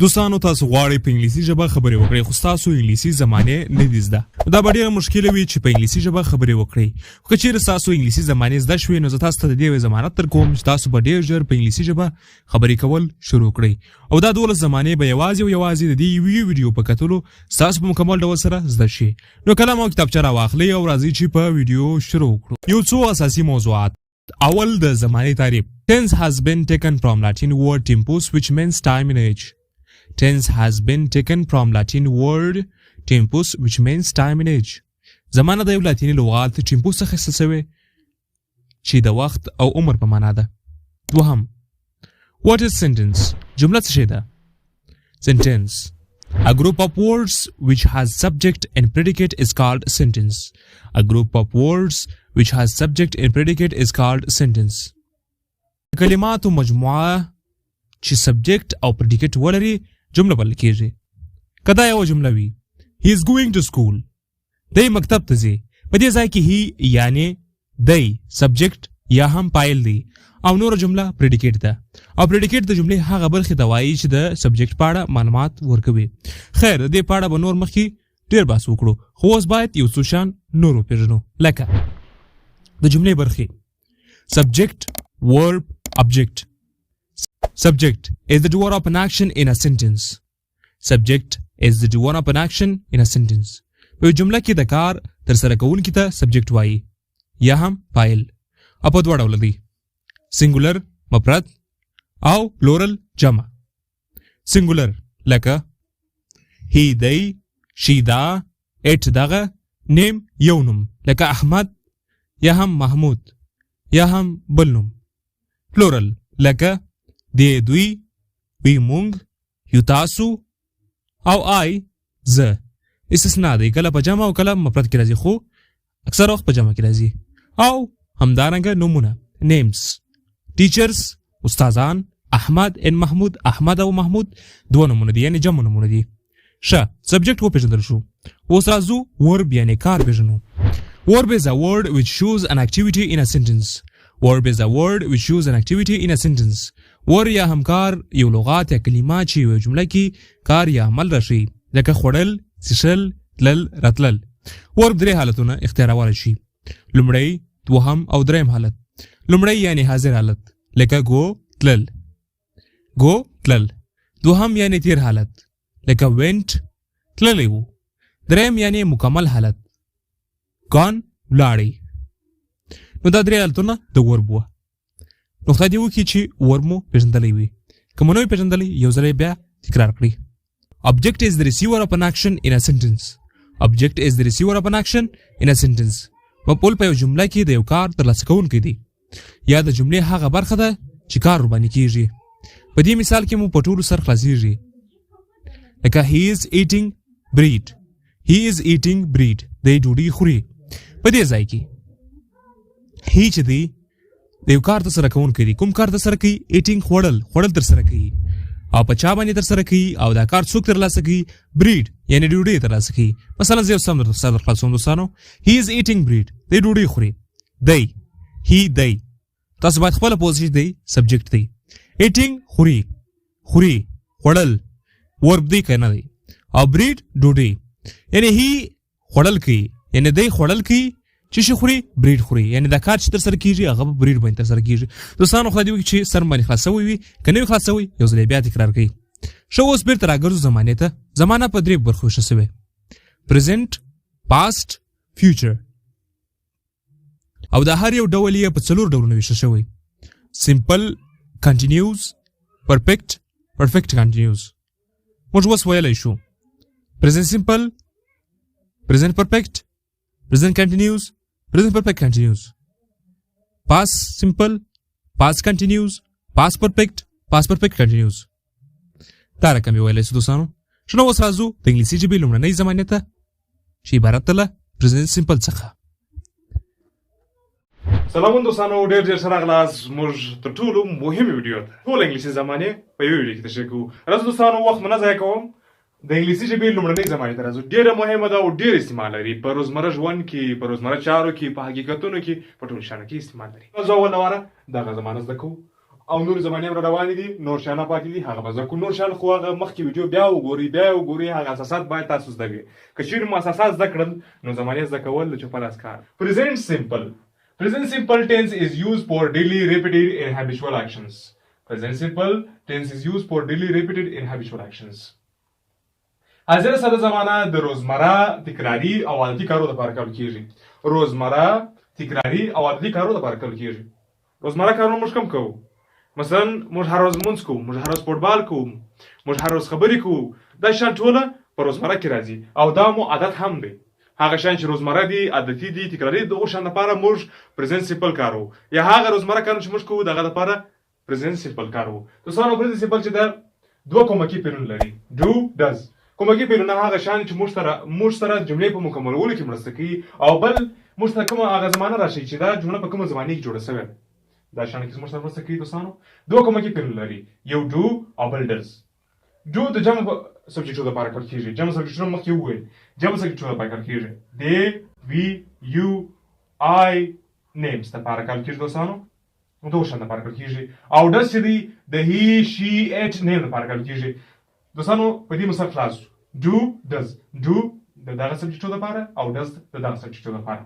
دوستانو تاسو غواړی په انګلیسي ژبه خبري وکړئ خو تاسو انګلیسي زمانې نه دي زده دا به ډیره مشکله وي چې په انګلیسي ژبه خبري وکړئ خو چیرې تاسو انګلیسي زمانې زده شوي نو زه تاسو ته د دې ضمانت درکوم چې تاسو به ډیر ژر په انګلیسي ژبه خبري کول شروع کړئ او دا 12 زمانې به یواځې د دې ویډیو په کتلو تاسو په مکمل ډول سره زده شي نو کله مو کتابچه راواخلي او راځي چې په ویډیو شروع کړو یو څو اساسي موضوعات اول د زمانې تعریف tense has been taken from Latin word tempus which means time and age Tense has been taken from Latin word tempus which means time and age. زمانه د یو لاتینی لغات tempus څخه اخیستل شوی چې د وخت او عمر په معنا ده. دوهم What is sentence؟ جمله څه شی ده؟ Sentence A group of words which has subject and predicate is called sentence. A group of words which has subject and predicate is called sentence. کلماتو مجموعه چې subject او predicate ولري جمله بلل کېږي کدا یو جمله وي he is going to school دی مکتب ته ځي په دې ځای کې he یعنی دی سبجیکټ یا هم پایل دی او نور جمله پریډیکیټ ده او پریډیکیټ د جملې هغه برخه ته وایي چې د سبجیکټ په اړه معلومات ورکوي خیر د دې په اړه به نور مخکې ډیر بحث وکړو خو اوس باید یو څه شان نور وپېژنو لکه د جملې برخې سبجیکټ ورب object Subject is the doer of an action in a sentence. Subject is the doer of an action in a sentence. په جمله کې د کار تر سره کوونکي ته سبجیکټ وایي یا هم فاعل په دوه ډوله دي سنګولر مفرد او پلورل جمع سنګولر لکه he دی she دا it دغه نیم یو نوم لکه احمد یا هم محمود یا هم بل نوم پلورل لکه دی دوی وی مونږ یو تاسو او آی زه استثناء دی کله په جمع او کله مفرد کې راځي خو اکثر وخت په جمع کې راځي او همدارنګه نومونه نیمز ټیچرز استادان احمد ان محمود احمد او محمود دوه نومونه دي یعنی جمع نومونه دي ښه سبجیکټ وپېژندل شو اوس راځو ورب یعنی کار پېژنو Verb is a word which shows an activity in a sentence. Verb is a word which shows an activity in a sentence. ور یا همکار یو لغات یا کلمات چې یو جمله کې کار یا عمل راشي لکه خوړل څښل تلل راتلل ورب درې حالتونه اختیارول شي لومړی دوهم او دریم حالت لومړی یعنی حاضر حالت لکه گو تلل دوهم یعنی تیر حالت لکه went تللی وو دریم یعنی مکمل حالت gone لاړی نو دا درې حالتونه د ورب وو نو خدای دې وکړي چې ورب مو پېژندلی وي که مو نه وي پېژندلی یو ځل بیا تکرار کړئ Object is the receiver of an action in a sentence. Object is the receiver of an action in a sentence. مفعول په یو جمله کې د یو کار ترلاسه کوونکی دی یا د جملې هغه برخه ده چې کار ورباندې کېږي په دې مثال کې مو په ټولو سر خلاصېږي لکه he is eating bread he is eating bread دی ډوډۍ خوري په دې ځای کې he چې دی د یو کار ترسره کوونکی دی کوم کار ترسره کوي eating خوړل ترسره کوي او په چا باندې ترسره کوي او دا کار څوک ترلاسه کوي bread یعنی ډوډۍ ترلاسه کوي مثلا زه یو سم در خلاصوم دوستانو he is eating bread دی ډوډۍ خوري دی تاسو باید خپله پوه شئ دی سبجیکټ دی eating خوري خوړل ورب دی که نه دی او bread ډوډۍ یعنی he خوړل کوي یعنی دی خوړل کوي چې شي خوري بریډ خوري یعنی دا کار چې ترسره کېږي هغه په بریډ باندې ترسره کېږي دوستانو خدای دې وکړي چې سر باندې خلاص شوی وي که نه وي خلاص شوی یو ځل بیا تکرار کړئ ښه اوس بېرته راګرځو زمانې ته زمانه په درې برخو ویشل شوې پرزنټ پاسټ فیوچر او دا هر یو ډول یې په څلور ډولونو ویشل شوی سمپل کنټینیوز پرفیکټ کنټینیوز موږ اوس ویلی شو پرزنټ سمپل پرزنټ پرفیکټ present continuous present perfect continuous past simple past continuous past perfect continuous دا رقم یې ویلی شو دوستانو شنو اوس راځو د انګلیسي ژبې لومړنۍ زمانې ته چې عبارت ده له present simple څخه سلامون دوستانو ډېر ښه راغلاست زموږ تر ټولو مهمې ویډیو ته ټوله انګلیسي زمانې په یوې ویډیو کې تشریح کوو راځو دوستانو وخت مو نه ضایع کوم د انګلیسي ژبې لومړنۍ زمانې ته راځو ډېره مهمه ده او ډېر استعمال لري په روزمره ژوند کې په روزمره چارو کې په حقیقتونو کې په ټولو شیانو کې استعمال لري زه اول واره دغه زمانه زده کوو او نور زمانې هم روانې دي نور شیان پاتې دي هغه به زده کړو نور شیان خو هغه مخکې ویډیو بیا وګورئ هغه اساسات باید تاسو زده کړئ که چیرې مو اساسات زده کړل نو زمانې زده کول د چوپه لاس کار present simple tense is used for daily repeated in habitual actions present simple tense is used for daily repeated in habitual actions حاضر ساده زمانه د روزمره تکراری او عادي کارو لپاره کارول کیږي روزمره تکراری او عادي کارو لپاره کارول کیږي روزمره کارونه موږ کوم کوو مثلا موږ هر ورځ مونځ کوو موږ هر ورځ فوټبال کوو موږ هر ورځ خبري کوو دا شیان ټوله په روزمره کې راځي او دا مو عادت هم دی هغه شیان چې روزمره دي عادتي دي تکراري دغه شیان لپاره موږ پرزنت سیمپل کارو یا هغه روزمره کارونه چې موږ کوو دغه لپاره پرزنت سیمپل کارو دوستانو پرزنت سیمپل چې دا دوه کومکی پیرونه لري do does کومکی پیرونه هغه شیان چې موږ سره جملې په مکملولو کې مرسته کوي او بل موږ ته کومه هغه زمانه راشي چې دا جمله په کومه زمانه کې جوړه شوې دا شان کې موږ سره مرسته کوي دوستانو دوه کومکی پیرونه لري یو do او بل does do د جمع سبجیکټو لپاره کار کیږي جمع سبجیکټو مخکې وویل جمع سبجیکټو لپاره کار کیږي they we you I names لپاره کار کیږي دوستانو دوه شان لپاره کار کیږي او does چې دی د he she it name لپاره کار کیږي دوستانو په دې مثال خلاص do does do د دغه سبجیکټو لپاره او does د دغه سبجیکټو لپاره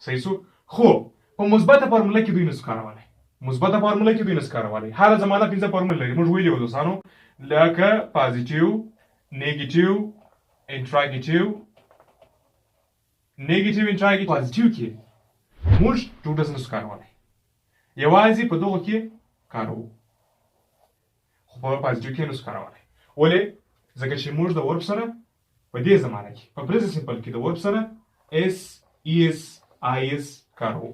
صحیح سو خو په مثبته فارموله کې دوی نس کاروي مثبته فارموله کې دوی نس کاروي هر زمانه پنځه فارمول لري موږ ویلو دوستانو لکه پوزټیو نیگیټیو انټراګیټیو نیگیټیو انټراګیټیو پوزټیو کې موږ do does نس کاروي يواځې په دغه کې کارو خو په پوزټیو کې نس کاروي ولې ځکه چې موږ د ورب سره په دې زمانه کې په پرزنت سیمپل کې د ورب سره اس اس is کارو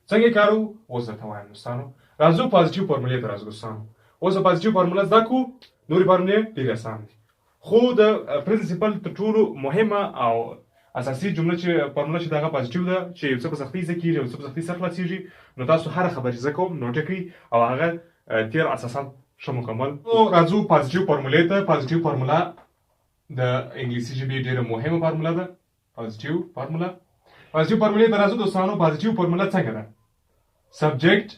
څنګه کارو اوس ته وایم دوستانو راځو پوزټیو فارمولې ته راځو دوستانو اوس پوزټیو فارموله زده کو نورې فارمولې ډېرې اسان دي خو د پرزنت سیمپل تر ټولو مهمه او اساسي جمله چې فارموله چې دغه پوزټیو ده چې یو څه په سختۍ زده کېږي یو څه په سختۍ سره خلاصېږي نو تاسو هره خبرې زده کوم نوټه کړئ او هغه تیر اساسات ښه مکمل راځو پوزټیو فارمولې ته پوزټیو فارموله د انګلیسي ژبې ډېره مهمه فارموله ده پوزټیو فارموله پوزټیو فارمولې ته راځو دوستانو پوزټیو فارموله څنګه ده سبجیکټ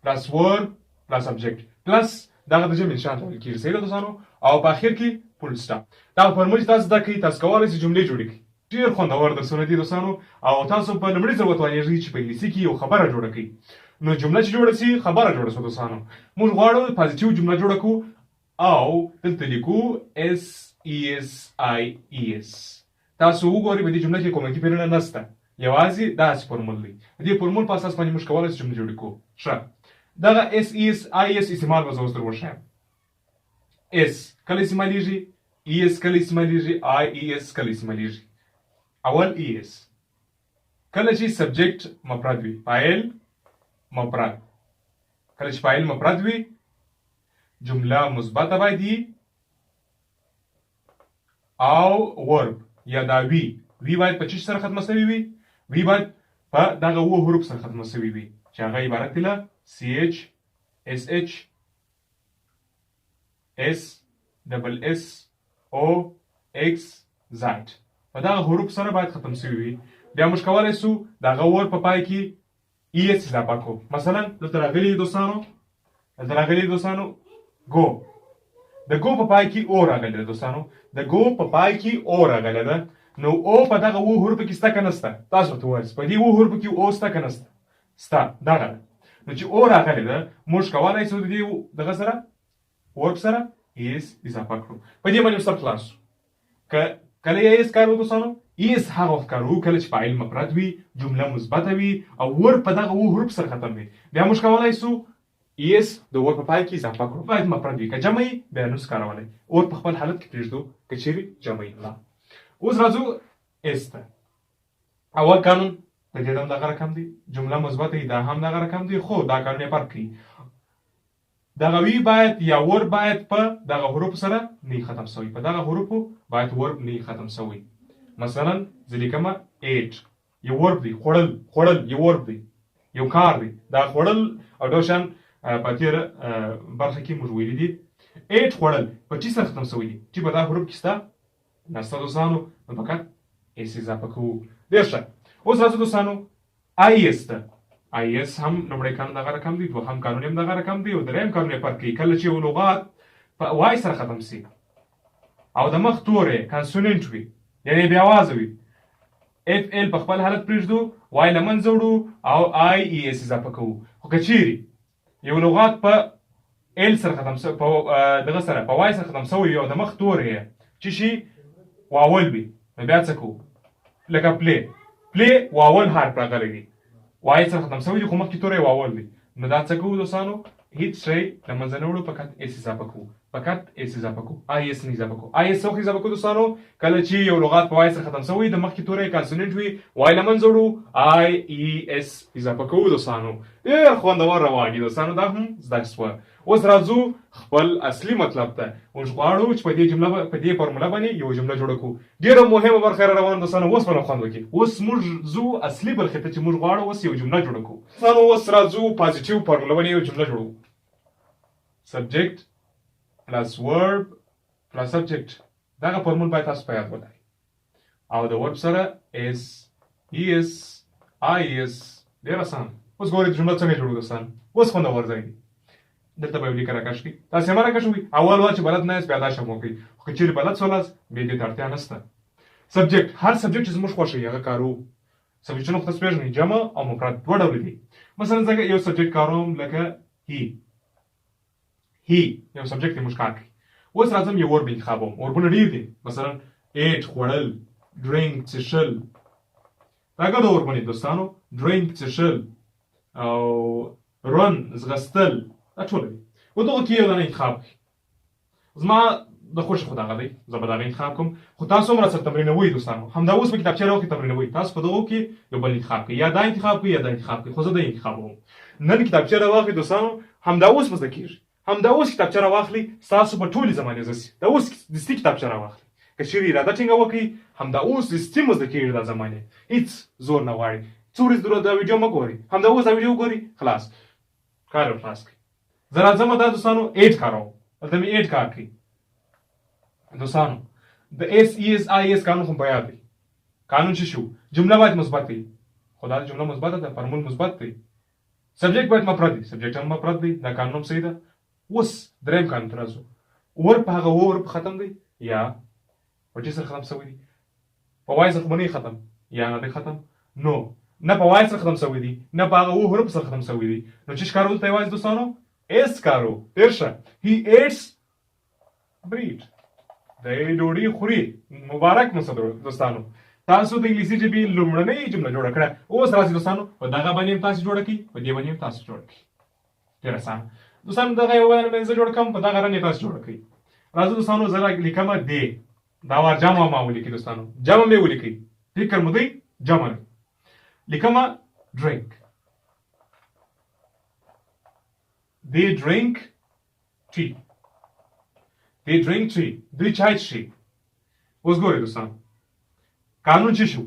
پلس ورب پلس سبجیکټ پلس دغه د جمع انشاء ته کېږي صحیح ده دوستانو او په اخر کې فول سټاپ دا فارمول چې تاسو زده کړئ تاسو کولی شئ جملې جوړې کړئ ډېر خوندور درسونه دي دوستانو او تاسو په لومړي ځل وتوانیږئ چې په انګلیسي کې یو خبره جوړه کړئ نو جمله چې جوړه سي خبره جوړه سو دوستانو موږ غواړو پوزټیو جمله جوړه کړو او دلته لیکو اس ای اس تاسو وګورئ په دې جمله کې کومه کې پیرونه نشته یوازې دا فارمول دی دې فارمول په اساس باندې موږ کولای شو جمله جوړ کړو ښه دغه اس استعمال به زه اوس درواښیم اس کله استعمالیږي اس کله استعمالیږي اس کله استعمالیږي اول اس کله چې سبجیکټ مفرد وي فاعل مفرد کله چې فاعل مفرد وي جمله مثبته باید وي او ورب یا دا وی باید په چی سره ختمه شوی وي وی باید په دغه وو حروف سره ختمه شوی وي چې هغه عبارت دی له ch sh s double s o x z په دغه حروف سره باید ختم شوی وي بیا موږ کولی شو دغه ور په پای کې اس اضافه کړو مثلا دلته راغلي دوستانو ګو د ګو په پای کې او راغلی ده دوستانو د ګو په پای کې او راغلی ده نو او په دغه وو حروف کې سته که نسته تاسو ته وایاست په دې وو حروف کې او سته که نسته سته دغه ده نو چې او راغلی ده موږ کولی شو د دې دغه سره ورب سره ایس اضافه کړو په دې باندې سر خلاص کله یې ایس کارو دوستانو ایس هغه وخت کارو کله چې فاعل مفرد وي جمله مثبته وي او ورب په دغه وو حروف سره ختم وي بیا موږ کولی شو ایس د ور په پای کې اضافه کړو باید مفرد وي که جمع یې بیا نوس کارولی اور په خپل حالت کې پرېږدو که چیرې جمع یې نه اوس راځو اس ته اول قانون د دې هم دغه رقم دی جمله مثبته وي دا هم دغه رقم دی خو دا قانون یې فرق کوي دغه وی باید یا ور باید په دغه حروف سره نه ختم شوی په دغه حروفو باید ورب نه ختم شوی مثلا زه لیکمه 8 یو ورب دی خوړل یو ورب دی یو کار دی دا خوړل او دوشان په تیره برخه کې موږ ویلي دي 8 خوړل په چی سره ختم شوی دی چې په دا حروف کې سته نسته دوستانو نو فقط اس اضافه کوو ډېر ښه اوس راځو دوستانو آی اس ته آی اس هم لومړی قانون دغه رقم دی، دوهم قانون هم دغه رقم دی او دریم قانون یې فرق کوي. کله چې یو لغات په وای سره ختم سي او د مخ تورې کانسوننټ وي یعنی بې اوازه وي، اف ال په خپل حالت پرېږدو، وای له منځه وړو او آی ای اس اضافه کوو. خو که چیرې یو لغات په ال سره ختم سوی، په دغه سره په وای سره ختم سوی او د مخ تورې یې چې شي واول وي، نو بیا څه کوو؟ لکه پلی واول حرف راغلی دی، وای سره ختم سوی دی خو مخکې توری واول دی، نو دا څه کوو دوستانو؟ هیڅ شی له منځه نه وړو، فقط اس اضافه کوو، فقط اس اضافه کوو، آی اس نه اضافه کوو. آی اس څه وخت اضافه کوو دوستانو؟ کله چې یو لغات په وای سره ختم سوی د مخکې توری کانسوننټ وي، وای له منځه وړو، آی ای اس اضافه کوو دوستانو. ډېر خوندور روان دي دوستانو، دا هم زده شوه. اوس راځو خپل اصلي مطلب ته. موږ غواړو چې په دې فارموله باندې یو جمله جوړه کړو. ډېره مهمه برخه را روان دوستانو، اوس به خوند وکړي. اوس موږ ځو اصلي برخې ته چې موږ غواړو اوس یو جمله جوړه کړو. دوستانو اوس راځو پازیټیو فارموله باندې یو جمله جوړو. سبجیکټ پلس ورب پلس سبجیکټ، دغه فارمول باید تاسو په یاد ولرئ. او د ورب سره اس ای اس آی اس، ډېر اسان. اوس ګورئ جمله څنګه جوړو دوستان. اوس خوندور ځای دی. دلته به یو لیک راکش کړي، تاسې هم راکش وکړئ. اول وار چې بلد نه یاست بیا دا شم وکړئ، خو که چیرې بلد سولاست بیا دې ته اړتیا نشته. سبجیکټ، هر سبجیکټ چې زموږ خوښوي هغه کاروو. سبجیکټونه خو تاسو پېژنئ، جمع او مفرد دوه ډوله دي. مثلا زه یو سبجیکټ کاروم لکه هی یو سبجیکټ دی موږ کار کوي. اوس راځم یو ورب انتخابوم. وربونه ډېر دي، مثلا ایټ خوړل، ډرینک څښل، دا ګډ وربونه دي دوستانو. ډرینک څښل او رن ځغستل، دا ټول دي. و دغه کې یو دانه انتخاب کړئ. زما د خوښې خو دغه دی، زه به دغه انتخاب کوم، خو تاسو هم راسره تمرینوئ دوستانو. همدا اوس په کتابچه راوخلئ تمرینوئ. تاسو په دغو کې یو بل انتخاب کړئ، یا دا انتخاب کړئ یا دا انتخاب کړئ، خو زه دا انتخابوم. نن کتابچه راواخلئ دوستانو، همدا اوس به زده کېږي. همدا اوس کتابچه راواخلئ، ستاسو په ټولې زمانې زده سي. دا اوس دستي کتابچه راواخلئ. که چیرې اراده ټینګه وکړئ، همدا اوس دستي مو زده کېږي دا زمانې. هېڅ زور نه غواړي. څو ورځې دا ویډیو مه ګورئ، همدا اوس دا ویډیو وګورئ، خلاص کار یې خلاص کړئ. زه راځم دا دوستانو ایټ کاروم، دلته مې ایټ کار کړئ. دوستانو د اس ای اس آی اس قانون خو په یاد دی. قانون څه شو؟ جمله باید مثبت وي، خو دا جمله مثبته ده، فارمول مثبت دی. سبجیکټ باید مفرد وي، سبجیکټ هم مفرد دی، دا قانون هم صحیح ده. اوس دریم قانون ته راځو. ورب هغه ورب ختم دی یا په ټي سره ختم سوی دی؟ په وای سره خو نه ختم، یا نه دی ختم؟ نو نه په وای سره ختم سوی دی، نه په هغه ورب سره ختم سوی دی. نو چې ښکارو دلته یوازې دوستانو اس کارو. ډېر ښه. هی ایټس بریډ، دی ډوډۍ خوري. مبارک مو دوستانو، تاسو د انګلیسي ژبې لومړنۍ جمله جوړه کړه. اوس راځئ دوستانو په دغه باندې هم تاسو جوړه کړئ، په دې باندې هم تاسو جوړه کړئ. ډېر اسانه دوستانو. دغه یو باندې زه جوړ کړم، په دغه رنګ یې تاسو جوړه کړئ. راځو دوستانو زه لیکمه دی، دا وار جمع ما ولیکئ دوستانو، جمع مې ولیکئ، فکر مو دی جمع لیکمه. ډرینک، they drink tea. they drink tea. دوی چای څښي. اوس ګورئ دوستان، قانون څه شو؟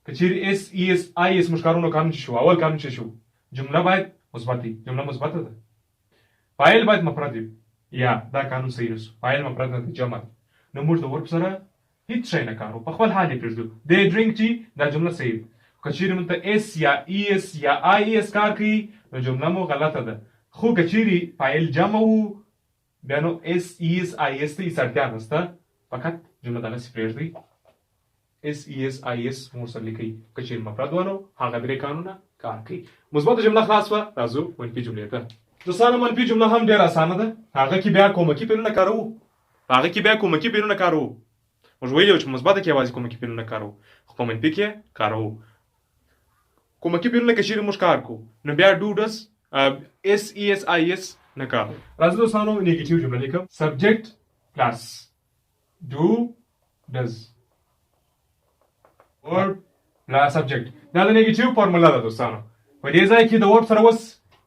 که چیرې اس ای اس آی اس موږ کارونو قانون څه شو؟ اول قانون څه شو؟ جمله باید مثبت وي. جمله مثبته ده. فاعل باید مفرد وي، یا دا قانون صحیح نه شو، فاعل مفرد نه دی، جمع. نو موږ د ورب سره هیڅ شی نه کارو، په خپل حال یې پرېږدو. they drink tea دا جمله صحیح ده. که چیرې موږ ته اس یا ای اس یا آی اس کار کوي نو جمله مو غلطه ده. خو که چیرې فاعل جمع وو بیا نو اس ای اس آی اس ته هېڅ اړتیا نشته، فقط جمله دغسې پرېږدئ. اس ای اس آی اس مو ورسره لیکئ. که چیرې مفرد ونه هغه درې قانونه کار کوي. مثبته جمله خلاص شوه. راځو منفي جملې ته. دوستانو منفي جمله هم ډېره اسانه ده. هغه کې بیا کومکي فعلونه کاروو. هغه کې بیا کومکي فعلونه کاروو. موږ ویلي وو چې مثبته کې یوازې کومکي فعلونه کاروو، خو په منفي کې کاروو. کومکي فعلونه که چیرې موږ کار کوو نو بیا ډو ډز اس ای اس آی اس نه کار. راځو دوستانو نیگیټیو جمله لیکم. سبجیکټ پلس ډو ډز ورب پلس سبجیکټ، دا د نیگیټیو فارموله ده دوستانو. په دې ځای کې د ورب سره اوس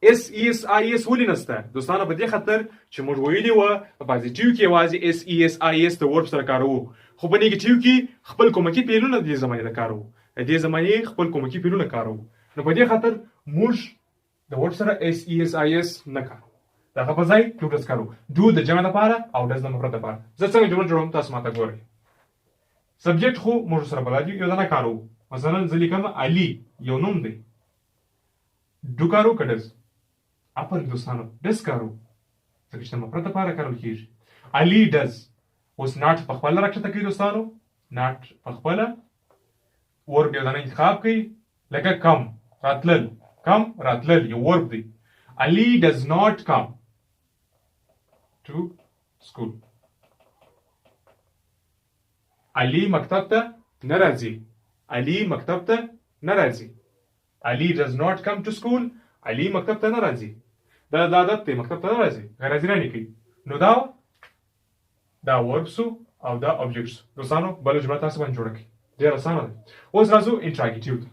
اس ای اس آی اس ولې نشته دوستانو؟ په دې خاطر چې موږ ویلي وه په پازیټیو کې یوازې اس ای اس آی اس د ورب سره کاروو، خو په نیگیټیو کې خپل کومکي فعلونه د دې زمانې د کاروو، د دې زمانې خپل کومکي فعلونه کاروو. نو په دې خاطر موږ د ورب سره اس ای اس آی اس نه کاروو، دغه په ځای ډو ډز کاروو. ډو د جمع لپاره او ډز د مفرد لپاره. زه څنګه جمله جوړوم تاسو ماته ګورئ. سبجیکټ خو موږ سره بلد یو، یو دانه کاروو. مثلا زه لیکم علي، یو نوم دی. ډو کارو که ډز اپر دوستانو ډز کارو ځکه چې د مفرد لپاره کارول کېږي علي ډز اوس ناټ په خپله راکښته کوي دوستانو ناټ په خپله ورب یو دانه انتخاب کوي لکه کم راتلل یو ورب دی علي ډز ناٹ کم ټو سکول علي مکتب ته نه راځي علي ډز ناٹ کم ټو سکول علي مکتب ته نه راځي دا عادت دی مکتب ته نه راځي غیر نه لیکي نو دا وربسو او دا objects دوستانو بله جمله تاسو باندې جوړه کړئ ډېر اسانه ده اوس راځو انټراګیټیو ته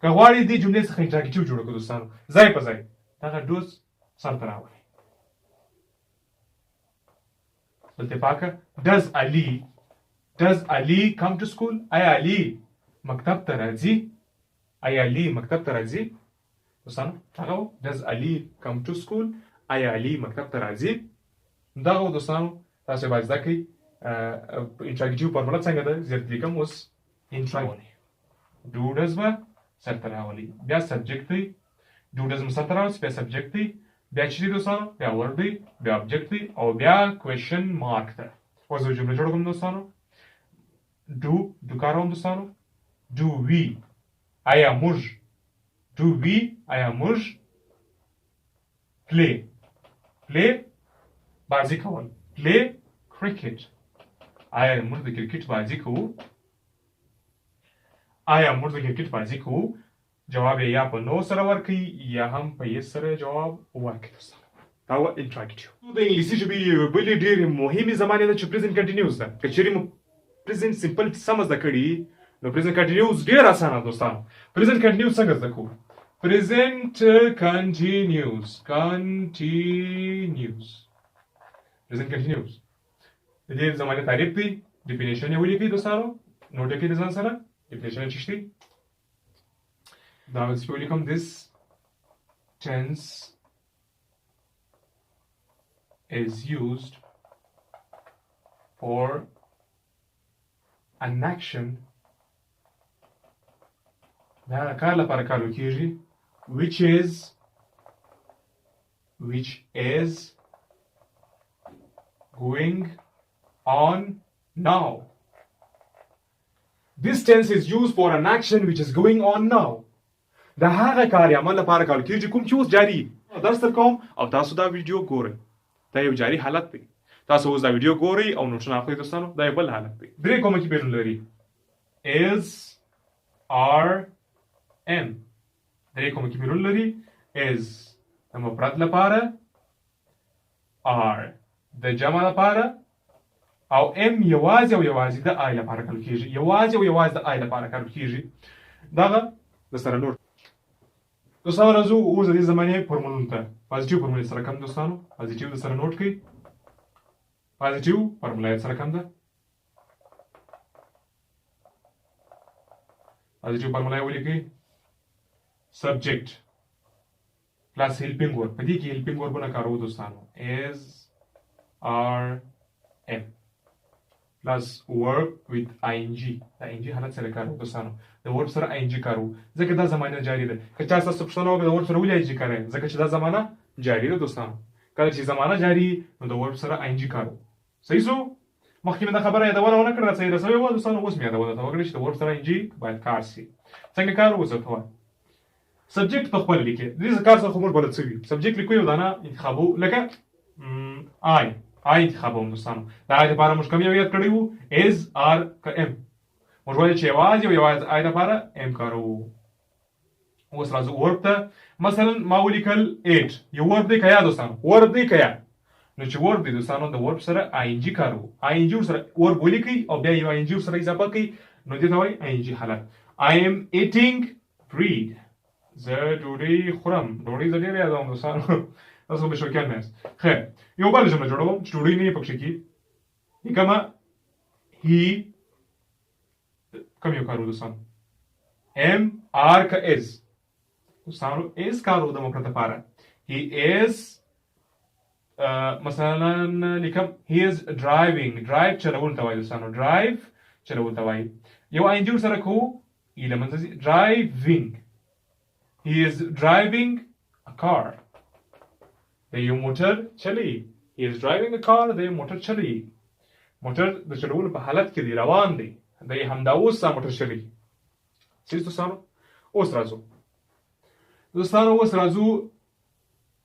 که غواړئ دې جملې څخه انټراګیټیو جوړه کړو دوستانو ځای په ځای دغه ډوز سرته راولئ دلته پاکه does Ali come to school آیا علي مکتب ته راځي دوستانو هغه does Ali come to school آیا علي مکتب ته راځي دغه دوستانو تاسو باید زده کړئ انټراګیټیو فارموله څنګه ده زیات لیکم اوس انټراګیټیو ډو ډز به سرته راولي بیا سبجیکټ دی ډو ډز مو سرته راوځي بیا سبجیکټ دی بیا چې دی دوستانو بیا ورب دی بیا ابجیکټ دی او بیا کوېشن مارک ده اوس یو جمله جوړه کوم دوستانو ډو کاروم دوستانو ډو وی آیا موږ پلی بازی کول پلی کرکټ آیا موږ د کرکټ بازی کوو جواب یا په نو سره ورکړي یا هم په یس سره جواب ورکړي دوستانو دا و انټراګیټیو د انګلیسي ژبې یوه بلې ډېرې مهمې زمانې ده چې پریزنټ کنټینیوس ده که چیرې مو پریزنټ سمپل سم زده کړي نو پریزنټ کنټینیوس ډېر اسانه دوستانو پریزنټ کنټینیوس څنګه زده کوو پریزنټ کنټینیوس پریزنټ کنټینیوس د دې زمانې تعریف دی ډیفینیشن یې ولیکئ دوستانو نوټ یې کړئ د ځان سره ډیفینیشن یې څه شی دا اوس په ولیکم this tense is used for an action دا کار لپاره کارول کېږي which is going on now. This tense is used for an action which is going on now. دا هغه کار عمل لپاره کارول کېږي کوم چې اوس جاری درس درکوم او تاسو دا ویډیو ګورئ دا یو جاری حالت دی تاسو اوس دا ویډیو ګورئ او نوټونه اخلئ دوستانو دا یو بل حالت دی درې کومه کې بیرون لري is are am درې کومه کې بیرون لري is د مفرد لپاره are د جمع لپاره او ام یوازې او یوازې د آی لپاره کارول کېږي د آی لپاره کارول کېږي دغه د سره نور دوستانو راځو اوس د دې زمانې فورمولونو ته پازیټیو فورمولې سره کم دوستانو پازیټیو د سره نوټ کړئ پازیټیو فورموله یې سره کم ده پازیټیو فورموله یې ولیکئ سبجیکټ پلس هیلپینګ ورب په دې کې هیلپینګ وربونه کاروو دوستانو is are am plus verb with ing دا ing حالت سره کارو دوستانو د ورب سره ing کارو ځکه دا زمانه جاری ده که چا تاسو پښتنو د ورب سره ولې ing کاري ځکه چې دا زمانه جاری ده دوستانو کله چې زمانه جاری نو د ورب سره ing کارو صحیح سو مخکې مې دا خبره یادونه ونه کړله صحیح رسوي و دوستانو اوس مې یادونه ته وکړه چې د ورب سره ing باید کار شي څنګه کار وځه سبجیکټ په خپل لیکي د دې کار څخه موږ بلد شوي سبجیکټ لیکو یو دانه انتخابو لکه آی انتخابوم دوستانو د آی لپاره موږ کوم یو یاد کړی وو is are که am موږ وایو چې یوازې آی لپاره am کاروو اوس راځو ورب ته مثلا ما ولیکل 8 یو ورب دی که یا دوستانو ورب دی که یا نو چې ورب دی دوستانو د ورب سره ing کاروو ing سره ورب ولیکئ او بیا یو ing سره اضافه کړئ نو دې ته وایي ing حالت I am eating bread زه ډوډۍ خورم ډوډۍ زه ډېر یادوم دوستانو تاسو به شوقیان نه یاست خیر یو بله جمله جوړوم چې ډوډۍ نه یې پکښې کې لیکمه he کوم یو کارو دوستانو am are که is دوستانو is کارو د مفرد لپاره he is مثلا لیکم he is driving drive چلول ته وایي دوستانو drive چلول ته وایي یو ing سره کوو ای له منځه ځي driving he is driving car. د یو موټر چلی. He is driving a car. د یو موټر چلی. موټر د چلولو په حالت کې دی روان دی. د همدا اوس موټر چلی. سیس دوستانو اوس راځو. دوستانو اوس راځو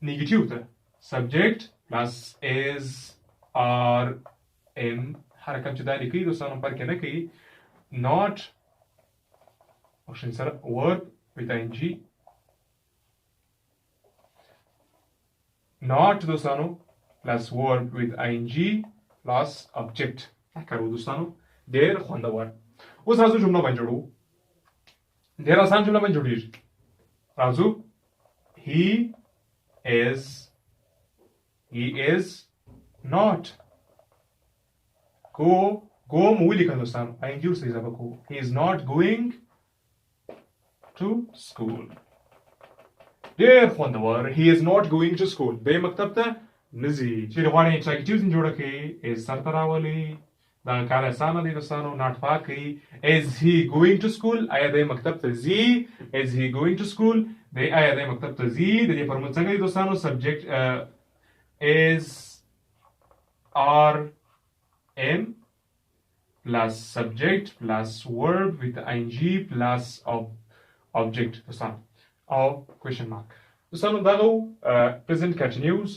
نیگیټیو ته. Subject plus is or am هر کوم چې دا لیکي دوستانو پر کې نه کوي. Not option سره verb with ing. Not دوستانو plus verb with ing plus object کارو دوستانو. ډېر خوندور. اوس راځو جمله باندې جوړو. ډېر آسان جمله باندې جوړیږي. راځو. He is not. Go مو ولیکل دوستانو. ing ورسره اضافه کوو. He is not going to school. ډېر خوندور. He is not going to school. دی مکتب ته نزي. چې غواړی انټراکټیوز جوړه کړي is سره راولي. دا کار اسانه دی دوستانو. not پاکي. Is he going to school؟ آیا دی مکتب ته ځي؟ Is he going to school؟ دی آیا دی مکتب ته ځي؟ د دې فورمول څنګه دی دوستانو؟ subject is or am plus subject plus verb with ing plus object دوستانو او question mark. دوستانو دغه present continuous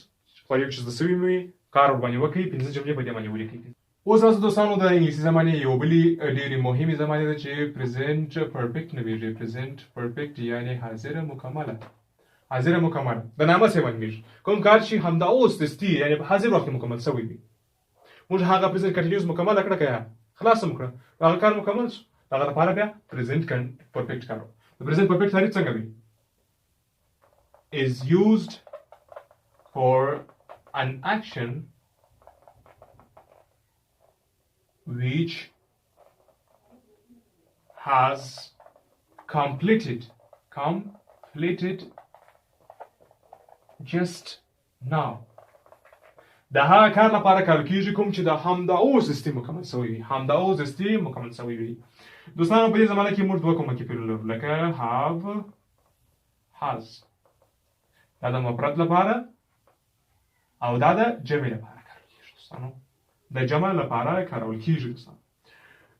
خو یو چې د سوي مې کار باندې وکړي 15 جملې په دې باندې ولیکئ. اوس تاسو دوستانو د انګلیسي زمانې یو بلې ډېرې مهمې زمانې ده چې present perfect نومیږي. present perfect یعنی حاضر مکمله. حاضر مکمله د نامه څخه ونیږي. کوم کار چې همدا اوس دستي یعنی په حاضر وخت مکمل شوی وي. موږ هغه present continuous مکمل کړه کړه خلاص مکړه. هغه کار مکمل شو. هغه لپاره بیا present perfect کارو. د present perfect تعریف څنګه دی؟ is used for an action which has completed just now. د هغه کار لپاره کار کیږي کوم چې د همدا اوس دستي مکمل شوی وي. همدا اوس دستي مکمل شوی وي. دوستانو په دې زمانه کې موږ دوه کومه کې پیلو لکه have has. دا د مفرد لپاره او دا د جمع لپاره کارول کیږي دوستانو. د جمع لپاره کارول کیږي دوستانو.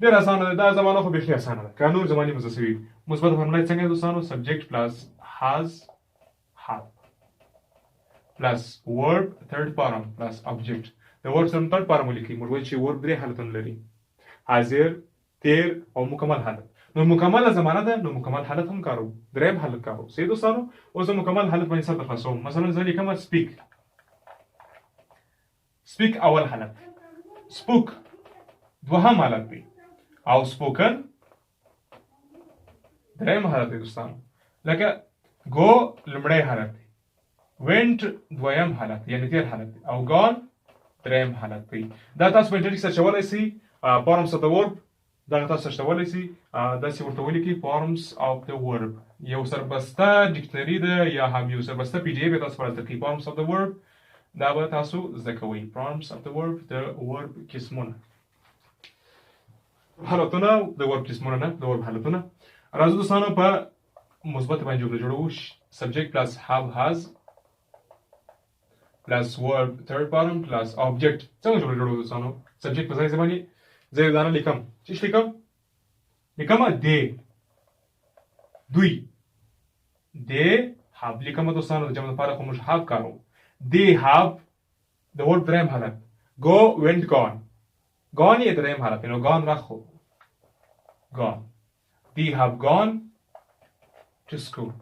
ډېر اسانه ده. دا زمانه خو بیخي اسانه ده. قانون زمانی مساوي مثبت فورمولا څنګه دوستانو؟ subject plus has have plus verb third person plus object. د verb سره third person ولیکئ. موږ وایو چې verb درې حالتونه لري. حاضر، تیر او مکمل حالت. نو مکمل زمانه ده نو مکمل حالت هم کارو. دریم حالت کارو. صحیح دوستانو؟ اوس مکمل حالت باندې سره خلاصوم. مثلا زه لیکم speak. speak اول حالت. spoke دوهم حالت دی. او spoken دریم حالت دی دوستانو. لکه go لومړی حالت دی. went دویم حالت یعنی تیر حالت دی. او gone دریم حالت دی. دا تاسو په انټرنیټ سره چولای شئ. forms of the verb دا تاسو شتولی سي داسې ورته ولیکئ forms of the verb. یو سربسته ډکشنري ده یا هم یو سربسته پی ډي اف تاسو پر درکړي. forms of the verb دا به تاسو زده کوئ. forms of the verb د verb قسمونه حالتونه د verb قسمونه نه د verb حالتونه. راځو دوستانو په مثبت باندې جمله جوړو. subject plus have has plus verb third person plus object. څنګه جمله جوړو دوستانو؟ subject په ځای زمانی زه دا نه لیکم. چی لیکم؟ لیکم دی دوی. دی have لیکم دوستانو د جمع لپاره خو موږ have کارو. دی have د verb دریم حالت. go went gone. gone یې دریم حالت نو gone راخو. gone. دی have gone to school.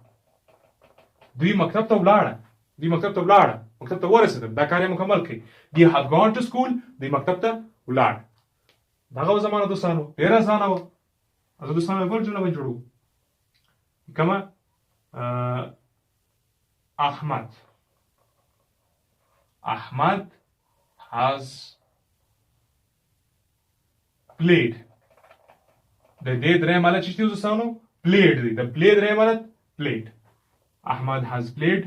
دوی مکتب ته ولاړه. دوی مکتب ته ولاړه. مکتب ته ورسېدل. دا کار یې مکمل کړي. دی have gone to school. دوی مکتب ته ولاړه. دغه زمانه دوستانو ډېر اسانه وه. زه دوستانو بل جمله باندې جوړو. کما Ahmad has played. د دې دریم حالت چې دوستانو played دی. د play دریم حالت played. Ahmad has played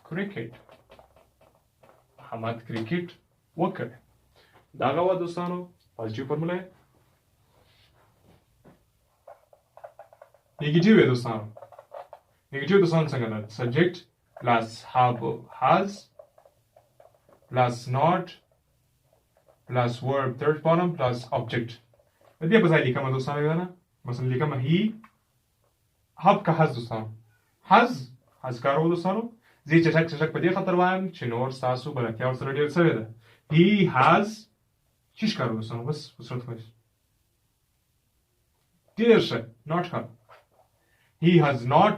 cricket. Ahmad cricket وکړ. دغه و دوستانو پازیټیو فارمولا. نیگیټیو دوستانو. نیگیټیو دوستانو څنګه ده؟ subject plus have has plus not plus verb third form plus object. دې په ځای لیکم دوستانو یو نه مثلا لیکم he have که has دوستانو has کارو دوستانو زه چټک په دې خاطر وایم چې نور تاسو بلکې اور سره ډیر څه ده he has چیش کارو دوستانو بس وسرت خوښ ډیر ښه not کار he has not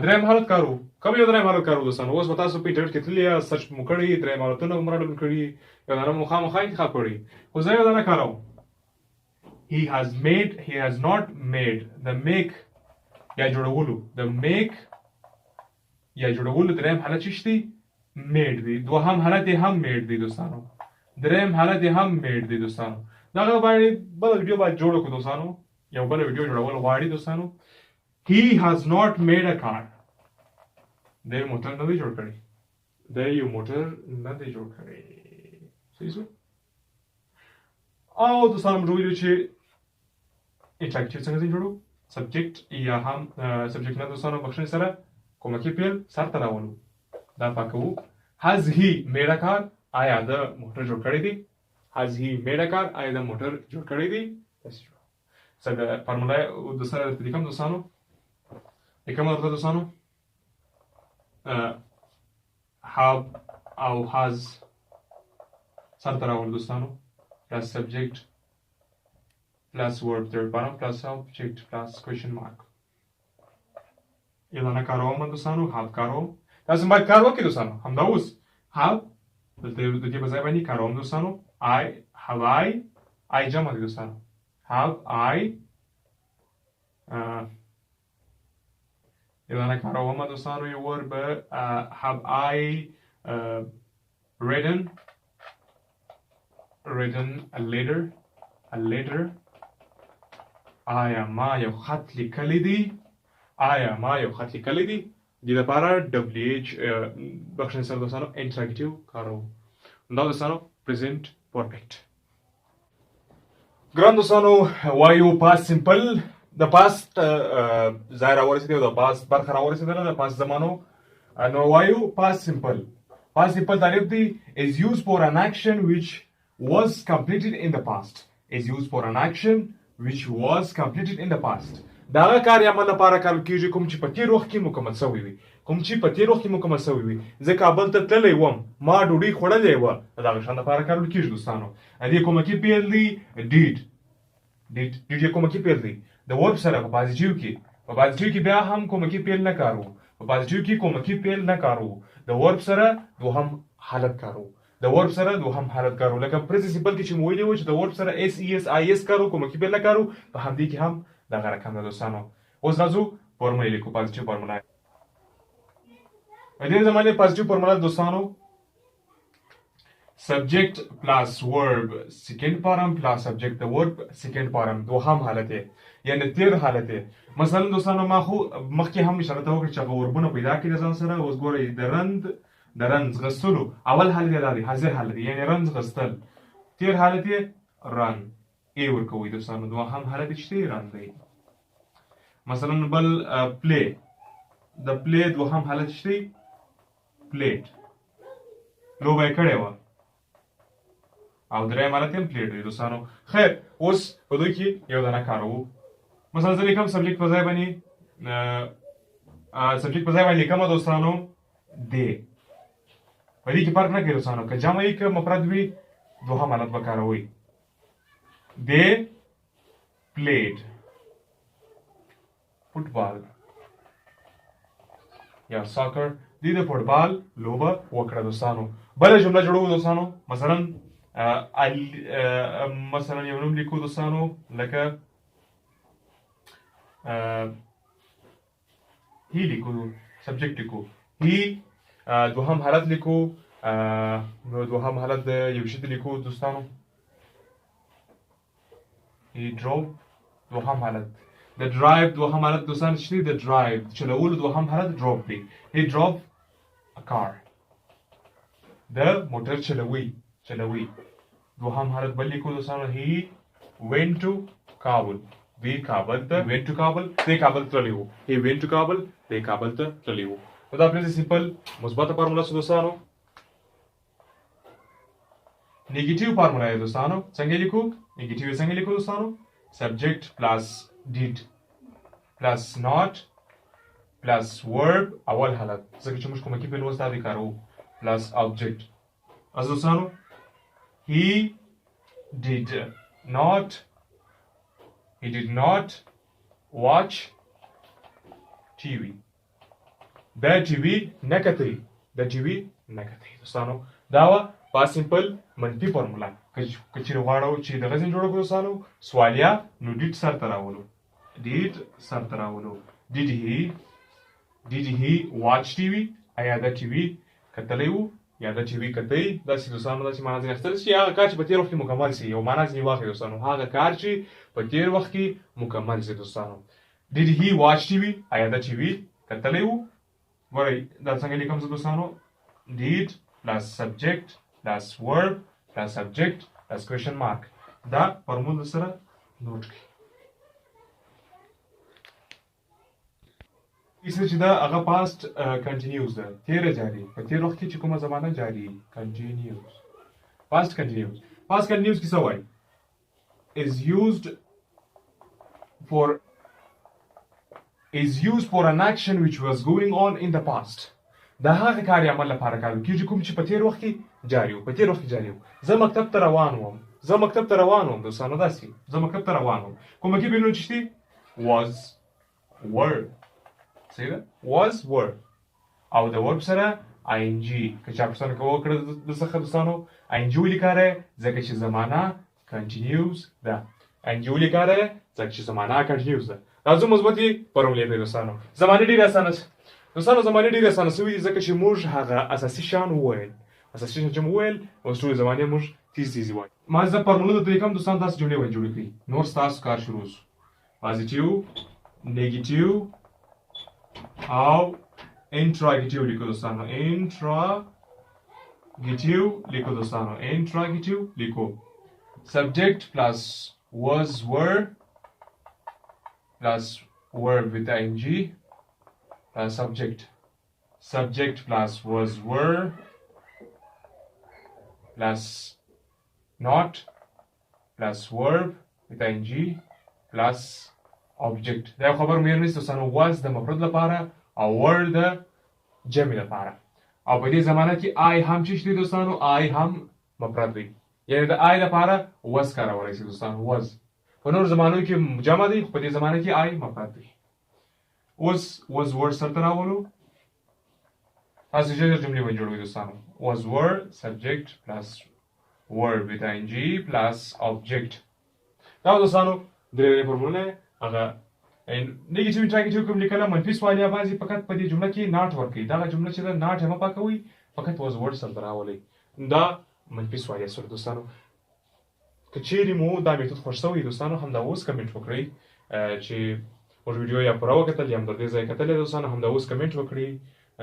دریم حالت کارو کوم یو دریم حالت کارو دوستانو اوس تاسو په انټرنیټ کې تللی سرچ مو کړی دریم حالتونه مراد کړی یو نه مخامخ انتخاب کړی خو زه یو نه کارو he has not made the make یا جوړولو the make یا جوړولو دریم حالت چشتي made دی دوهم حالت هم made دی دوستانو دریم حالت هم made دی دوستانو دا باندې بل ویډیو باندې جوړ کړو دوستانو یو بل ویډیو جوړول غواړی دوستانو he has not made a car د موټر نه جوړ کړی د یو موټر نه جوړ کړی صحیح شو او دوستانو موږ ویلو چې انټراکټیو څنګه جوړو سبجیکټ یا هم سبجیکټ نه دوستانو بخښنې سره کومکی پیل سر ته راولو دا پاکو has he made a car آیا د موټر جوړ کړی دی has he made a car آیا د موټر جوړ کړی دی څنګه فارمولا د سره د لیکم دوستانو لیکم ورته دوستانو have او has سر ته راولو دوستانو plus subject plus verb third person plus object plus question mark یو نه کاروم دوستانو have کاروم تاسو باید کار وکړئ دوستانو همدا اوس have د دې په ځای باندې کاروم دوستانو I جمع دي دوستانو have I یو نه کاروم دوستانو یو verb have I written a letter آیا ما یو خط لیکلی دی آیا ما یو خط لیکلی دی د لپاره دبليو ایچ بخښنې سره دوستانو انټراکټیو کارو دا دوستانو پریزنت پرفیکټ ګران دوستانو وایو پاست سمپل د پاست ځای راورسېدی او د پاست برخه راورسېدله د پاست زمانو نو وایو پاست سمپل تعریف دی is used for an action which was completed in the past is used for an action which was completed in the past دا کار یا عمل لپاره کار کیږي کوم چې په تیر وخت کې مکمل شوی وي زه کابل ته تللی وم ما ډوډۍ خوړلې وه دا شان لپاره کار کیږي دوستانو دې کومکی پیل دی ډیډ کومکی پیل دی د ورب سره په پازیټیو کې بیا هم کومکی پیل نه کارو په پازیټیو کې کومکی پیل نه کارو د ورب سره دوهم حالت کارو لکه پرنسپل کې چې مو ویلي و چې د ورب سره اس ای اس آی اس کارو کومکی پیل نه کارو په همدې کې هم دغه رقم ده دوستانو اوس راځو فارمولا لیکو پازیټیو فارمولا دې زمانه پازیټیو فارمولا دوستانو سبجیکٹ پلس ورب سیکنڈ فارم پلس سبجیکٹ د ورب سیکنڈ فارم دوهم حالت یعنی تیر حالت مثلا دوستانو ما خو مخکې هم اشاره ته وکړه چې هغه وربونه پیدا کړي ځان سره اوس ګورئ د رنز غسلو اول حالت دی حاضر حالت یعنی رنز غسل تیر حالت رن ای ورکوي دوستانو دوهم حالت چې رن دی مثلا بل پلی د پلی دوهم حالت چې پلیټ لوبه کړې و او درې حالت هم پلیټ دی دوستانو خیر اوس په دوی کې یو دانه کارو مثلا زه لیکم سبجیکټ په ځای باندې لیکم دوستانو دی په دې کې فرق نه کوي دوستانو که جمع یې که مفرد وي دوهم حالت به کاروئ دی پلیډ فوټبال یا ساکر دی د فوټبال لوبه وکړه دوستانو بله جمله جوړو دوستانو مثلا یو نوم لیکو دوستانو لکه هی لیکو سبجیکټ لیکو هی دوهم حالت لیکو دوهم حالت د یو شي لیکو دوستانو هی ډروب دوهم حالت د ډرایو دوهم حالت دوستانو چې د ډرایو چلولو دوهم حالت ډروب دی هی ډروب ا کار د موټر چلوي دوهم حالت بل لیکو دوستانو هی went to کابل دی کابل ته went to کابل دی کابل تللی وو هی went to کابل دی کابل ته تللی وو نو دا پرېزنټ سمپل مثبت فارمولا شو دوستانو. نیگیټیو فارمولا یې دوستانو څنګه لیکو؟ نیگیټیو یې څنګه لیکو دوستانو؟ سبجیکټ پلس ډیډ پلس ناٹ پلس ورب اول حالت ځکه چې موږ کومکی په لوست باندې کارو پلس آبجیکټ. از دوستانو he did not watch TV. دا ټي وي نه کتئ دوستانو. دا وه په سمپل منفي فارمولا. که چېرې غواړو چې دغه ځین جوړه کړو دوستانو سوالیه نو ډیډ سرته راولو. did he watch TV؟ آیا دا ټي وي کتلی و یا دا ټي وي کتئ؟ داسې دوستانو داسې معنا ځینې اخیستلی چې هغه کار چې په تېر وخت کې مکمل سي. یو معنا ځینې واخلئ دوستانو هغه کار چې په تېر وخت کې مکمل سي دوستانو. did he watch TV؟ آیا دا ټي وي کتلی و؟ ګورئ دا څنګه لیکم زه دوستانو؟ did plus subject plus verb plus subject plus question mark. دا فارمول سره نوٹ کړئ. اسمه چې دا هغه پاست کنټینیوز ده تیره جاری په تیر وخت کې چې کومه زمانه جاری کنټینیوز. پاست کنټینیوز کې څه وایي؟ is used for an action which was going on in the past. دا هغه کار عمل لپاره کار کیږي کوم چې په تیر وخت کې جاری و. زه مکتب ته روان وم دوستانو. داسې زه مکتب ته روان وم کومه کې بینو چې was were صحیح ده was were او د ورب سره ing که چا پوښتنه وکړه دڅخه دوستانو ing ولې کاره ځکه چې زمانه کنټینیوز ده. ing ولې کاره ځکه چې زمانه کنټینیوز ده. راځو مثبتې فارمولې ته دوستانو. زمانه ډېره اسانه شوې ځکه چې موږ هغه اساسي شیان وویل اوس ټولې زمانې موږ تیز وایو. ما زه فارموله درته لیکم دوستانو تاسو جملې جوړې کړئ. نور ستاسو کار شروع شو. پازیټیو نیګیټیو او انټراګیټیو لیکو دوستانو. سبجیکټ پلس was were plus verb with ing plus subject plus was were plus not plus verb with ing plus object. دا خبر مې نشته دوستانو was د مفرد لپاره او were د جمع لپاره او په دې زمانه کې I هم چې شته دوستانو I هم مفرد دی یعنی د I لپاره was کارولای شي دوستانو. was په نور زمانو کې جمع دی په دې زمانه کې I مفرد دی. was were سره راولو تاسو چې جملې وایي جوړوي دوستانو. was were subject plus verb with ing plus object. دا دوستانو درې فارموله هغه نیگیټیو انټراګیټیو کوم لیکله منفي سوالیه بازي فقط په دې جمله کې ناٹ ورکړي. دا جمله چې دا ناٹ هم پاکوي فقط was were سره راولي. دا منفي سوالیه سره دوستانو. که چیرې مو دا میتود خوښ شوی دوستانو همدا اوس کمنټ وکړئ چې موږ ویډیو یا پوره وکتل یا هم د دې ځای کتلې دوستانو همدا اوس کمنټ وکړئ.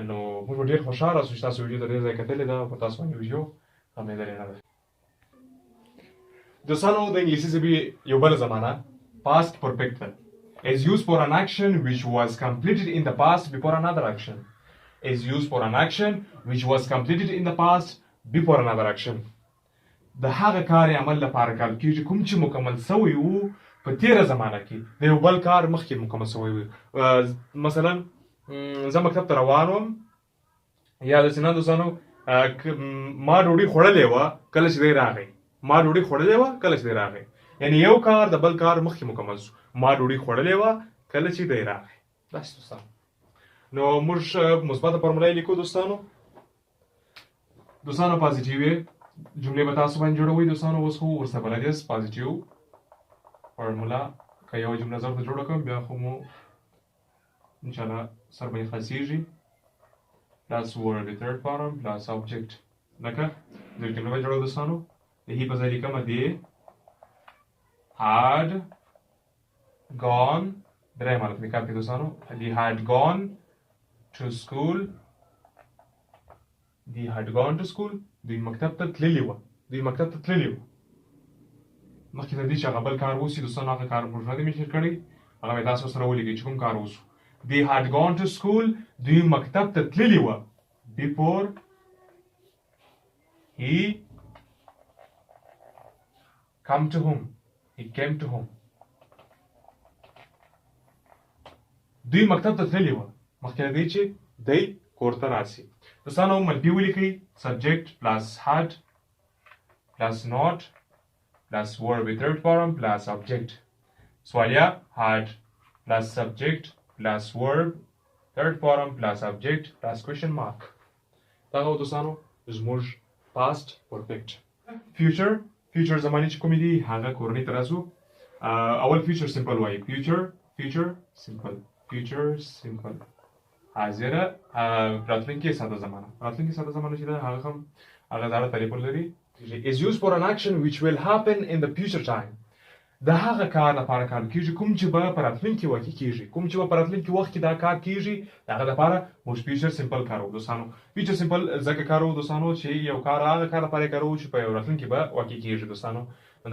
نو موږ ډېر خوشحاله اوسو چې تاسو ویډیو د دې ځای کتلې ده په تاسو باندې ویډیو امیدوارې نه ده. دوستانو د انګلیسي ژبې یو بل زمانه past perfect ده. is used for an action which was completed in the past before another action. د هغه کار عمل لپاره کار کیږي کوم چې مکمل شوی وو په تیره زمانه کې د یو بل کار مخکې مکمل شوی وو. مثلا زه مکتب ته روان وم یا داسې نه دوستانو ما ډوډۍ خوړلې وه کله چې دی راغی. یعنی یو کار د بل کار مخکې مکمل شو. ما ډوډۍ خوړلې وه کله چې دی راغی. داسې دوستانو. نو موږ مثبته فارموله لیکو دوستانو. پازیټیو جملې به تاسو باندې جوړوئ دوستانو. اوس خو ورسره بلد یاست پازیټیو فارموله که یوه جمله زه ورته جوړه کړم بیا خو مو انشاءالله سر به یې خلاصېږي. پلس ورب د تھرډ فارم پلس آبجیکټ لکه د جمله به جوړو دوستانو. د هي په ځای لیکم دی had gone درېیم حالت مې کار کوي دوستانو. دی had gone to school دوی مکتب ته تللی وه. مخکې تر دې چې هغه بل کار وسي دوستانو هغه کار موږ نه دی میشر کړی هغه مې تاسو سره ولیکئ چې کوم کار وسو. they had gone to school دوی مکتب ته تللی وه before he came to home دوی مکتب ته تللی وه مخکې له دې چې دی کور ته راسي دوستانو منفي ولیکئ subject plus had plus not plus verb with third form plus object سوالیه had plus subject plus verb third form plus object plus question mark دغه دوستانو زموږ past perfect future زمانی چې کومې دي هغه کورنۍ ته راځو اول future simple وایي future simple حاضره راتلونکې ساده زمانه چې ده هغه هم هغه زاړه تعریفونه لري is used for an action which will happen in the future time د هغه کار لپاره کار کیږي کوم چې به په راتلونکي وخت کې کیږي دا کار کیږي هغه لپاره موږ future simple کارو دوستانو future simple ځکه کارو دوستانو چې یو کار هغه کار لپاره کارو چې په راتلونکي به واقع کیږي دوستانو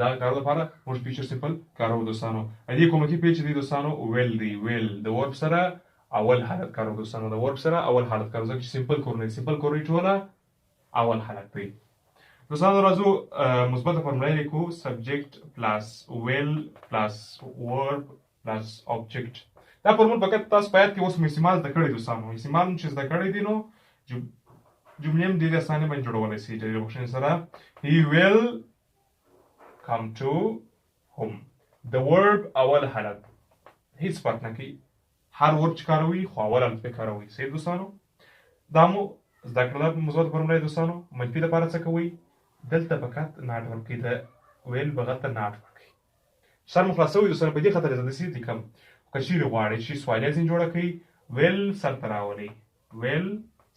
دا کار لپاره موږ future simple کارو دوستانو دې کومه کې پیچ دي دوستانو will د verb سره اول حالت کارو دوستانو د verb سره اول حالت کارو ځکه چې simple کورنۍ ټوله اول حالت دی دوستانو راځو مثبت فارموله لیکو subject plus will plus verb plus object دا فارمول فقط تاسو باید کې اوس استعمال د کړی دوستانو استعمال چې د کړی دي نو جملې هم ډېرې اسانه باندې جوړولای شي د بخښنې سره he will come to home the verb اول حالت هیڅ فرق نه کوي هر ورب چې کاروي خو اول حالت به کاروي صحیح دوستانو دا مو زده کړل مثبت فارموله دوستانو منفي لپاره څه کوي دلته فقط ناټ ورکړي د ویل بغل ته ناټ ورکړي سر مو خلاصوي دوستانو په دې خاطر زده سي دي کوم که چیرې غواړئ چې سوالیه ځین جوړه کړئ ویل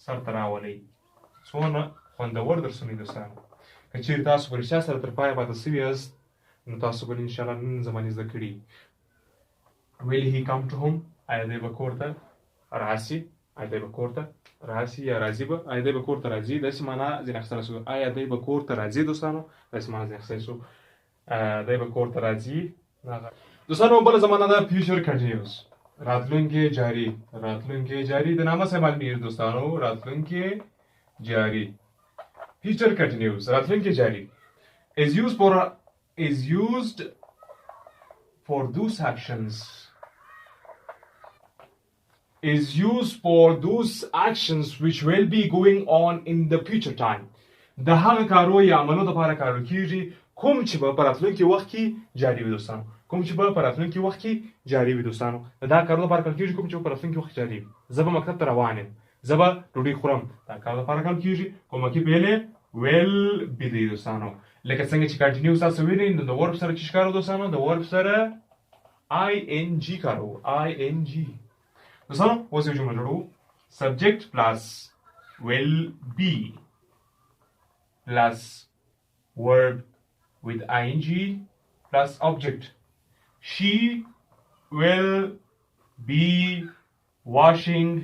سرته راولئ څونه خوندور درسونه دوستانو که چیرې تاسو په رښتیا سره تر پایه پاتې سوي یاست نو تاسو به انشاءالله نن زمانې زده کړي will he come to home آیا دی به کور ته راسي آیا دی به کور ته راسي یا راځي به آیا دی به کور ته راځي داسې معنا ځینې اخیستلی شو آیا دی به کور ته راځي دوستانو داسې معنا ځینې اخیستلی شو دی به کور ته راځي دوستانو بله زمانه ده future continuous راتلونکی جاری د نامه څخه معلومیږي دوستانو راتلونکی جاری future continuous راتلونکی جاری is used for those actions which will be going on in the future time د هغه کارو یا عملو لپاره کارول کیږي کوم چې په راتلونکي وخت کې جاری وي دوستانو دا کارو لپاره کارول کیږي کوم چې په راتلونکي وخت جاری وي زه به مکتب ته روان یم زه به ډوډۍ خورم دا کار لپاره کارول کیږي کومه کې پیلې will be دی دوستانو لکه څنګه چې کنټینیو تاسو وینئ نو د ورب سره چې کارو دوستانو د ورب سره ing کارو دوستانو اوس یو جمله جوړو subject plus will be plus verb with ing plus object she will be washing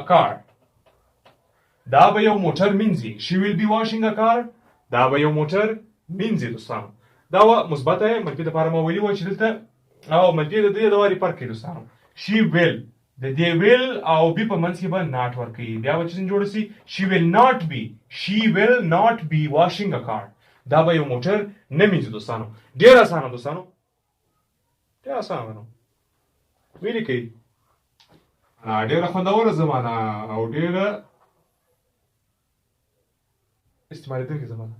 a car دا به یو موټر مینځي she will be washing a car دا به یو موټر مینځي دوستانو دا مثبت منفي لپاره ما ویلي و چې دلته او منفي د دې د واري فرق کوي دوستانو she will د دې will او be په منځ کې به ناټ ورکوي بیا به چې جوړ شي she will not be washing a car دا به یو موټر نه مینځي دوستانو ډېر اسانه دوستانو ویلي کوي ډېره خوندوره زمانه او ډېره استعمالېدونکې زمانه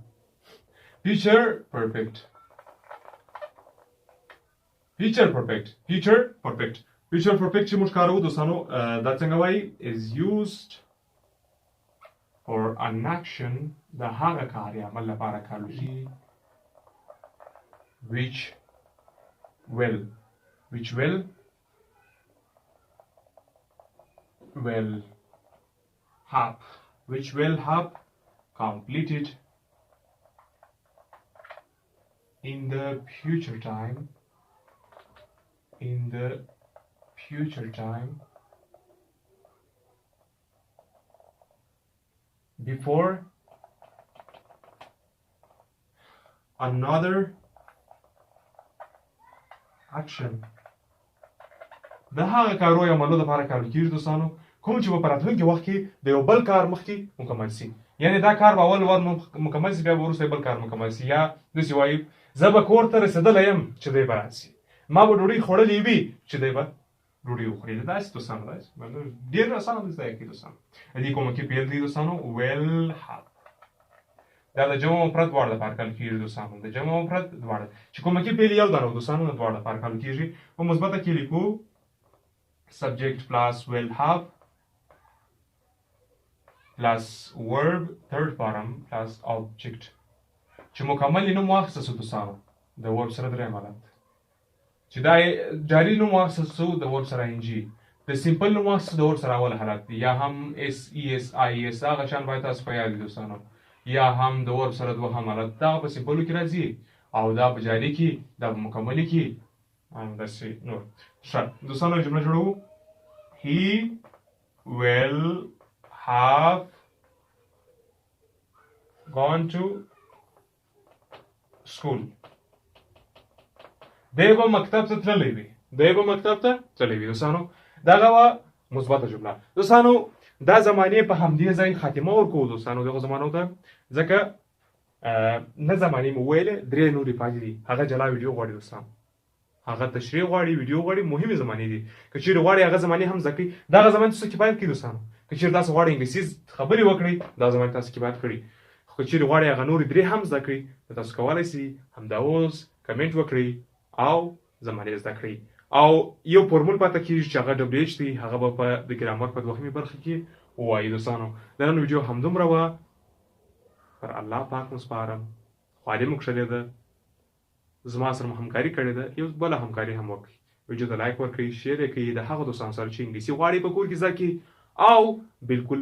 future perfect چې موږ کاروو دوستانو دا څنګه وایي is used for an action د هغه کار یا عمل لپاره کارول شي which will have completed in the future time before another action د هغه کارو یا عملو لپاره کارول کېږي دوستانو کوم چې په راتلونکي وخت کې د یو بل کار مخکې مکمل شي. یعنی دا کار به اول ور مکمل شي بیا به وروسته بل کار مکمل شي. یا داسې وایي زه به کور ته رسېدلی یم چې دی به راشي، ما به ډوډۍ خوړلې وي چې دی به ډوډۍ وخوري. داسې دوستانو داسې ډېر اسانه ده زده کړي دوستانو. د دې کومکي پیل دی دوستانو ویل هاف. دا د جمع مفرد دواړه لپاره کارول کېږي دوستانو. د جمع مفرد دواړه چې کومکي پیل یو دانه دوستانو د دواړه لپاره کارول کېږي. په مثبته کې لیکو subject plus will have plus verb third form plus object. چې مکمل نوم واخیستل شو دوستانو د ورب سره دریم حالت، چې دا جاري نوم واخیستل شو د ورب سره انجي، د سیمپل نوم واخیستل د ورب سره اول حالت دی، یا هم اس ای اس آی اس هغه شان باید تاسو په یاد دوستانو، یا هم د ورب سره دوهم حالت دا په سیمپلو کې راځي او دا په جاري کې دا په مکمل کې همداسې نور. ښه دوستانو جمله جوړوو. He will have gone to school. دی به مکتب ته تللی وي. دی به مکتب ته تللی وي دوستانو. دغه وه مثبته جمله. دوستانو دا زمانې په همدې ځای خاتمه ورکوو دوستانو دغه زمانو ته، ځکه نه زمانې مو ویلې درې نورې پاتې دي. هغه جلا ویډیو غواړي دوستانو، هغه تشریح غواړي، ویډیو غواړي، مهمې زمانې دي. که چیرې غواړي هغه زمانې هم زده کړي دغه زمانې تاسو کفایت کوي دوستانو. که چیرې تاسو غواړئ انګلیسي خبرې وکړئ دا زمانې تاسو کفایت کړي. خو که چیرې غواړئ هغه نورې درې هم زده کړئ نو تاسو کولی شئ همدا اوس کمنټ وکړئ او زمانې زده کړئ. او یو فورمول پاته کېږي چې هغه ډبلیو ایچ دی، هغه به په د ګرامر په دوهمې برخه کې ووایي دوستانو. د نن ویډیو همدومره وه. پر الله پاک مو سپارم. خواري مو کښلې ده، زما سره مو همکاري کړې ده، یو بله همکاري هم وکړئ. ویډیو ته لایک ورکړئ، شیر یې کړئ د هغو دوستانو سره چې انګلیسي غواړي په کور کې زده کړي او بالکل